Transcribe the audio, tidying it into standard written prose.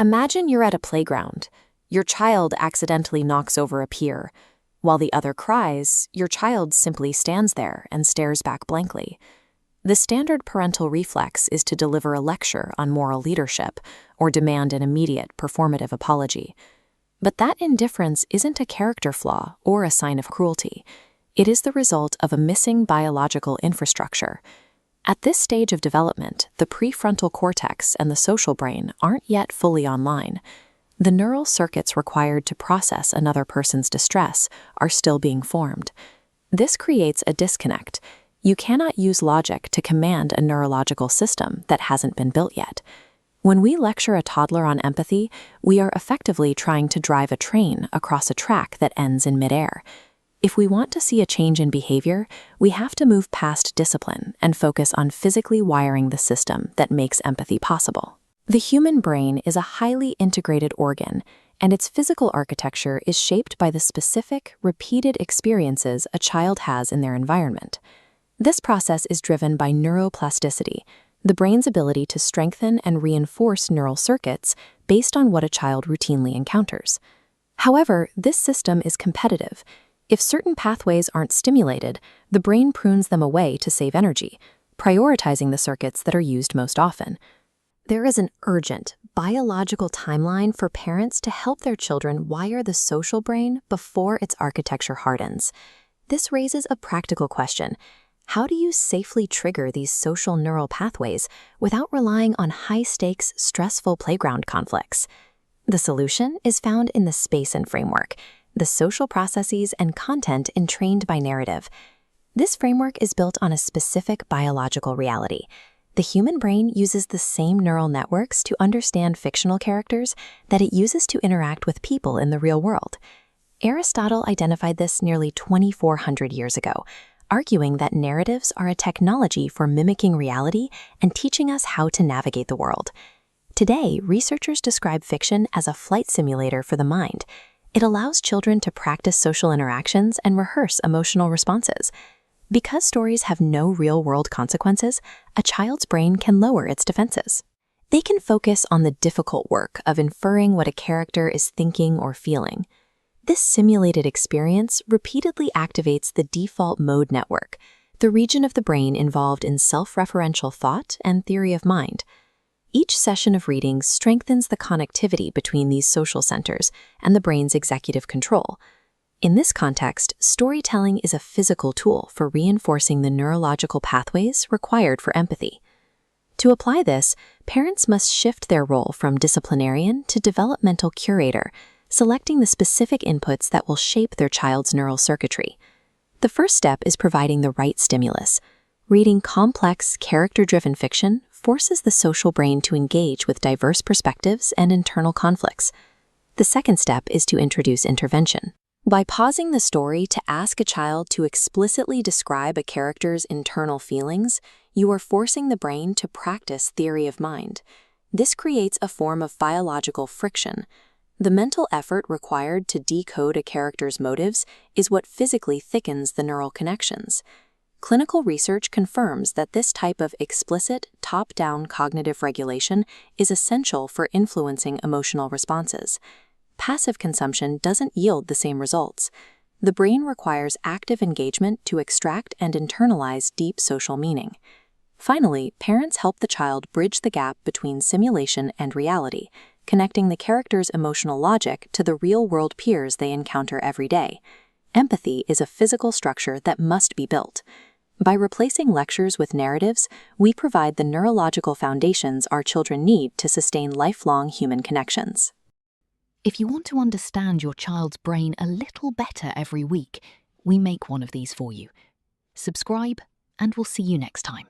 Imagine you're at a playground. Your child accidentally knocks over a peer. While the other cries, your child simply stands there and stares back blankly. The standard parental reflex is to deliver a lecture on moral leadership or demand an immediate performative apology. But that indifference isn't a character flaw or a sign of cruelty. It is the result of a missing biological infrastructure. At this stage of development, the prefrontal cortex and the social brain aren't yet fully online. The neural circuits required to process another person's distress are still being formed. This creates a disconnect. You cannot use logic to command a neurological system that hasn't been built yet. When we lecture a toddler on empathy, we are effectively trying to drive a train across a track that ends in midair. If we want to see a change in behavior, we have to move past discipline and focus on physically wiring the system that makes empathy possible. The human brain is a highly integrated organ, and its physical architecture is shaped by the specific, repeated experiences a child has in their environment. This process is driven by neuroplasticity, the brain's ability to strengthen and reinforce neural circuits based on what a child routinely encounters. However, this system is competitive. If certain pathways aren't stimulated, the brain prunes them away to save energy, prioritizing the circuits that are used most often. There is an urgent, biological timeline for parents to help their children wire the social brain before its architecture hardens. This raises a practical question. How do you safely trigger these social neural pathways without relying on high-stakes, stressful playground conflicts? The solution is found in the space and framework, the social processes and content entrained by narrative. This framework is built on a specific biological reality. The human brain uses the same neural networks to understand fictional characters that it uses to interact with people in the real world. Aristotle identified this nearly 2,400 years ago, arguing that narratives are a technology for mimicking reality and teaching us how to navigate the world. Today, researchers describe fiction as a flight simulator for the mind. It allows children to practice social interactions and rehearse emotional responses. Because stories have no real-world consequences, a child's brain can lower its defenses. They can focus on the difficult work of inferring what a character is thinking or feeling. This simulated experience repeatedly activates the default mode network, the region of the brain involved in self-referential thought and theory of mind. Each session of reading strengthens the connectivity between these social centers and the brain's executive control. In this context, storytelling is a physical tool for reinforcing the neurological pathways required for empathy. To apply this, parents must shift their role from disciplinarian to developmental curator, selecting the specific inputs that will shape their child's neural circuitry. The first step is providing the right stimulus. Reading complex, character-driven fiction forces the social brain to engage with diverse perspectives and internal conflicts. The second step is to introduce intervention. By pausing the story to ask a child to explicitly describe a character's internal feelings, you are forcing the brain to practice theory of mind. This creates a form of biological friction. The mental effort required to decode a character's motives is what physically thickens the neural connections. Clinical research confirms that this type of explicit, top-down cognitive regulation is essential for influencing emotional responses. Passive consumption doesn't yield the same results. The brain requires active engagement to extract and internalize deep social meaning. Finally, parents help the child bridge the gap between simulation and reality, connecting the character's emotional logic to the real-world peers they encounter every day. Empathy is a physical structure that must be built. By replacing lectures with narratives, we provide the neurological foundations our children need to sustain lifelong human connections. If you want to understand your child's brain a little better every week, we make one of these for you. Subscribe, and we'll see you next time.